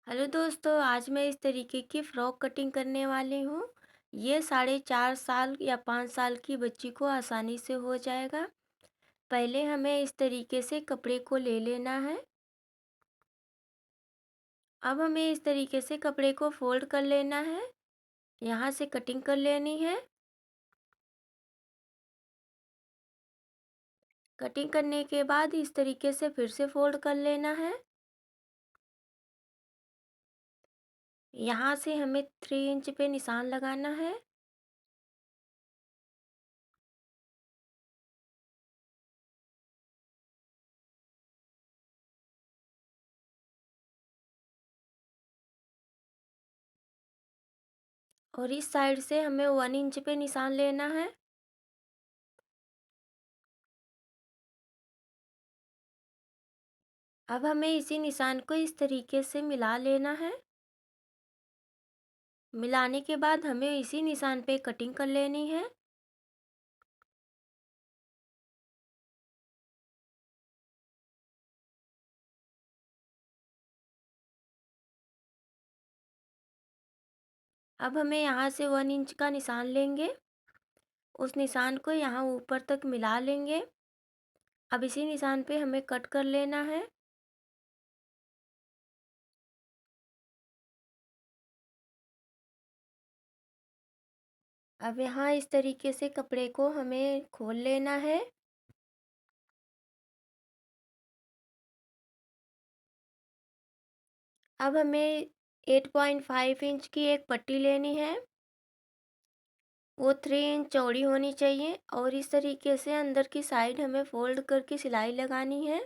Hello दोस्तों, आज मैं इस तरीके की फ़्रॉक कटिंग करने वाली हूँ। ये 4.5 साल या 5 साल की बच्ची को आसानी से हो जाएगा। पहले हमें इस तरीके से कपड़े को ले लेना है। अब हमें इस तरीके से कपड़े को फ़ोल्ड कर लेना है। यहाँ से कटिंग कर लेनी है। कटिंग करने के बाद इस तरीके से फिर से फ़ोल्ड कर लेना है। यहाँ से हमें 3 इंच पे निशान लगाना है। और इस साइड से हमें 1 इंच पे निशान लेना है। अब हमें इसी निशान को इस तरीके से मिला लेना है। मिलाने के बाद हमें इसी निशान पे कटिंग कर लेनी है। अब हमें यहाँ से 1 इंच का निशान लेंगे। उस निशान को यहाँ ऊपर तक मिला लेंगे। अब इसी निशान पे हमें कट कर लेना है। अब यहाँ इस तरीके से कपड़े को हमें खोल लेना है। अब हमें 8.5 इंच की एक पट्टी लेनी है। वो 3 इंच चौड़ी होनी चाहिए और इस तरीके से अंदर की साइड हमें फोल्ड करके सिलाई लगानी है।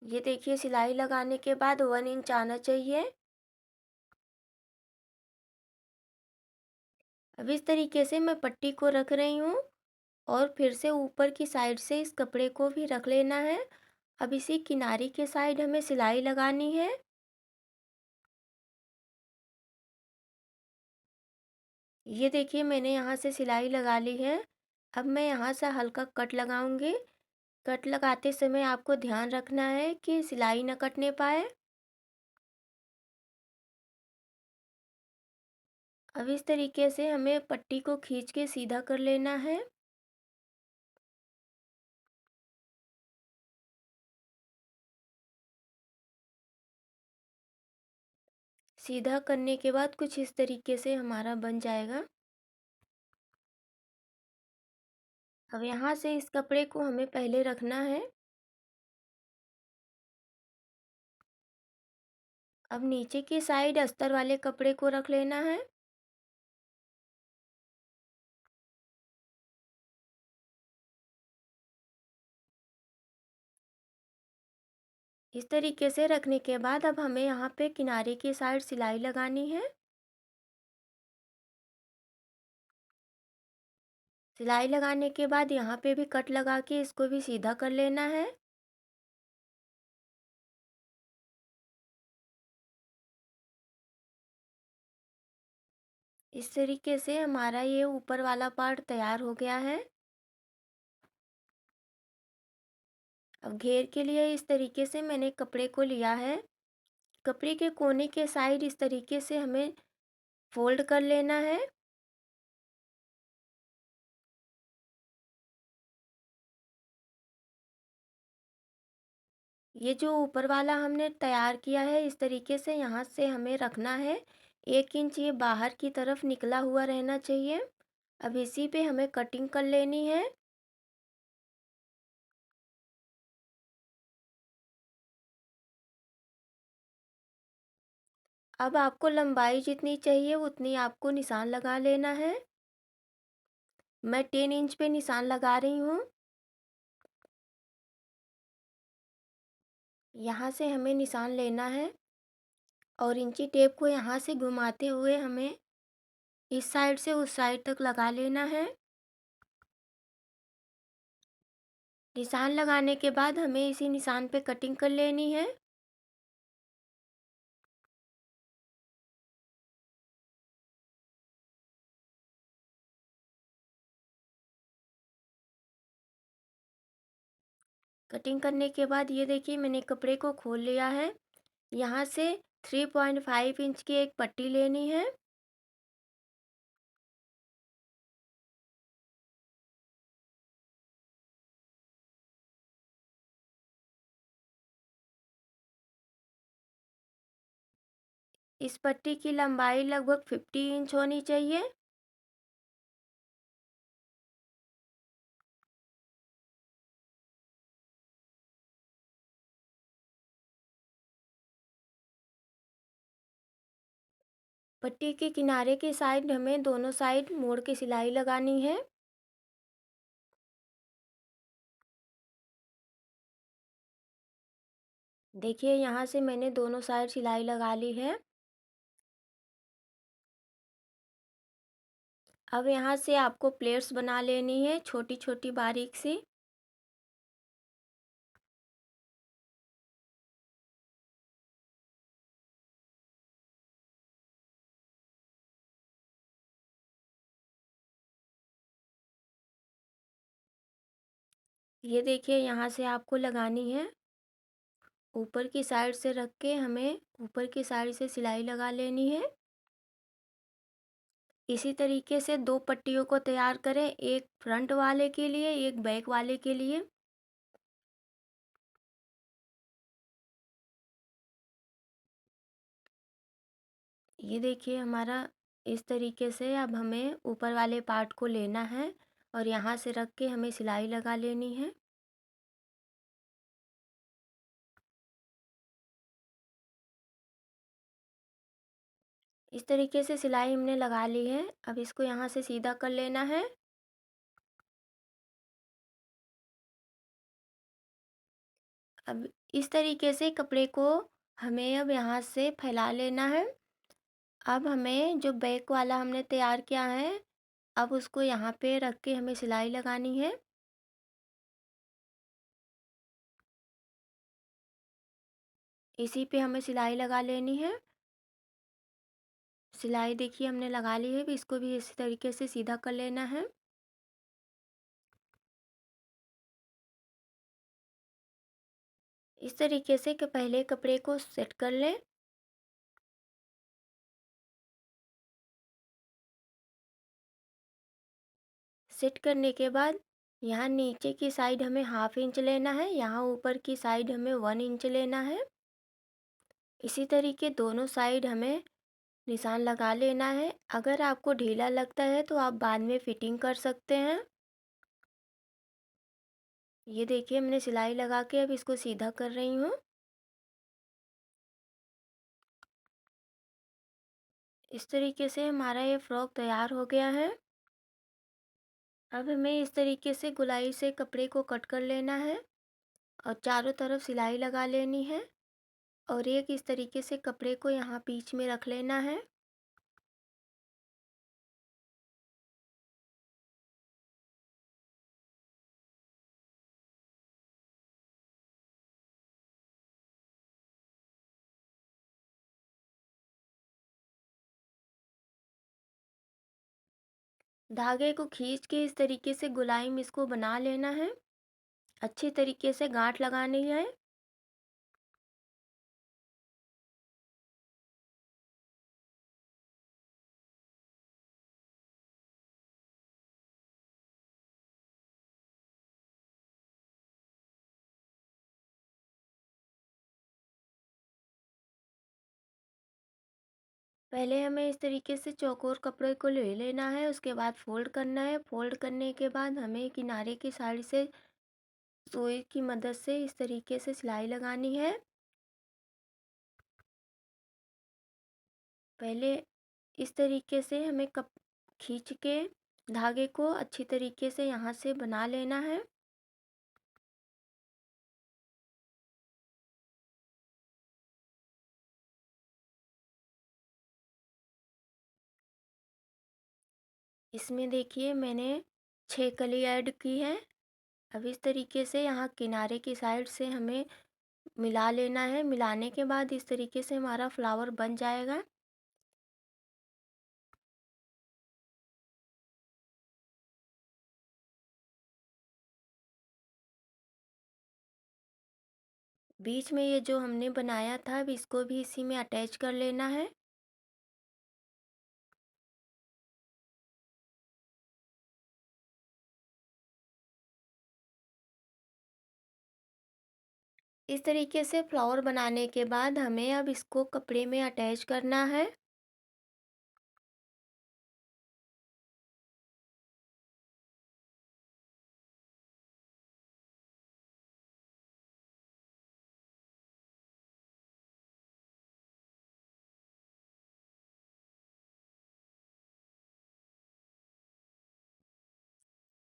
ये देखिए, सिलाई लगाने के बाद 1 इंच आना चाहिए। अब इस तरीके से मैं पट्टी को रख रही हूँ और फिर से ऊपर की साइड से इस कपड़े को भी रख लेना है। अब इसी किनारे के साइड हमें सिलाई लगानी है। ये देखिए, मैंने यहाँ से सिलाई लगा ली है। अब मैं यहाँ से हल्का कट लगाऊंगी। कट लगाते समय आपको ध्यान रखना है कि सिलाई न कटने पाए। अब इस तरीके से हमें पट्टी को खींच के सीधा कर लेना है। सीधा करने के बाद कुछ इस तरीके से हमारा बन जाएगा। अब यहाँ से इस कपड़े को हमें पहले रखना है। अब नीचे की साइड अस्तर वाले कपड़े को रख लेना है। इस तरीके से रखने के बाद अब हमें यहाँ पे किनारे की साइड सिलाई लगानी है। सिलाई लगाने के बाद यहाँ पे भी कट लगा के इसको भी सीधा कर लेना है। इस तरीके से हमारा ये ऊपर वाला पार्ट तैयार हो गया है। अब घेर के लिए इस तरीके से मैंने कपड़े को लिया है। कपड़े के कोने के साइड इस तरीके से हमें फोल्ड कर लेना है। ये जो ऊपर वाला हमने तैयार किया है इस तरीके से यहाँ से हमें रखना है। 1 इंच ये बाहर की तरफ निकला हुआ रहना चाहिए। अब इसी पे हमें कटिंग कर लेनी है। अब आपको लंबाई जितनी चाहिए उतनी आपको निशान लगा लेना है। मैं 10 इंच पे निशान लगा रही हूँ। यहाँ से हमें निशान लेना है और इंची टेप को यहाँ से घुमाते हुए हमें इस साइड से उस साइड तक लगा लेना है। निशान लगाने के बाद हमें इसी निशान पे कटिंग कर लेनी है। कटिंग करने के बाद ये देखिए मैंने कपड़े को खोल लिया है। यहाँ से 3.5 इंच की एक पट्टी लेनी है। इस पट्टी की लंबाई लगभग 50 इंच होनी चाहिए। पट्टी के किनारे के साइड हमें दोनों साइड मोड़ के सिलाई लगानी है। देखिए यहाँ से मैंने दोनों साइड सिलाई लगा ली है। अब यहाँ से आपको प्लेट्स बना लेनी है छोटी छोटी बारीक सी। ये देखिए यहाँ से आपको लगानी है। ऊपर की साइड से रख के हमें ऊपर की साइड से सिलाई लगा लेनी है। इसी तरीके से दो पट्टियों को तैयार करें, एक फ्रंट वाले के लिए एक बैक वाले के लिए। ये देखिए हमारा इस तरीके से अब हमें ऊपर वाले पार्ट को लेना है और यहाँ से रख के हमें सिलाई लगा लेनी है। इस तरीके से सिलाई हमने लगा ली है। अब इसको यहाँ से सीधा कर लेना है। अब इस तरीके से कपड़े को हमें अब यहाँ से फैला लेना है। अब हमें जो बैक वाला हमने तैयार किया है, अब उसको यहाँ पे रख के हमें सिलाई लगानी है। इसी पे हमें सिलाई लगा लेनी है। सिलाई देखिए हमने लगा ली है, अब इसको भी इसी तरीके से सीधा कर लेना है। इस तरीके से कि पहले कपड़े को सेट कर लें। सेट करने के बाद यहाँ नीचे की साइड हमें हाफ इंच लेना है, यहाँ ऊपर की साइड हमें 1 इंच लेना है। इसी तरीके दोनों साइड हमें निशान लगा लेना है। अगर आपको ढीला लगता है तो आप बाद में फिटिंग कर सकते हैं। ये देखिए मैंने सिलाई लगा के अब इसको सीधा कर रही हूँ। इस तरीके से हमारा ये फ्रॉक तैयार हो गया है। अब हमें इस तरीके से गोलाई से कपड़े को कट कर लेना है और चारों तरफ सिलाई लगा लेनी है और एक इस तरीके से कपड़े को यहाँ बीच में रख लेना है। धागे को खींच के इस तरीके से गोलाई में इसको बना लेना है। अच्छी तरीके से गांठ लगानी है। पहले हमें इस तरीके से चौकोर कपड़े को ले लेना है, उसके बाद फोल्ड करना है। फोल्ड करने के बाद हमें किनारे की साइड से सुई की मदद से इस तरीके से सिलाई लगानी है। पहले इस तरीके से हमें कप खींच के धागे को अच्छी तरीके से यहाँ से बना लेना है। इसमें देखिए मैंने 6 कली ऐड की है। अब इस तरीके से यहाँ किनारे की साइड से हमें मिला लेना है। मिलाने के बाद इस तरीके से हमारा फ्लावर बन जाएगा। बीच में ये जो हमने बनाया था अब इसको भी इसी में अटैच कर लेना है। इस तरीके से फ्लावर बनाने के बाद हमें अब इसको कपड़े में अटैच करना है।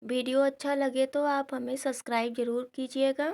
वीडियो अच्छा लगे तो आप हमें सब्सक्राइब ज़रूर कीजिएगा।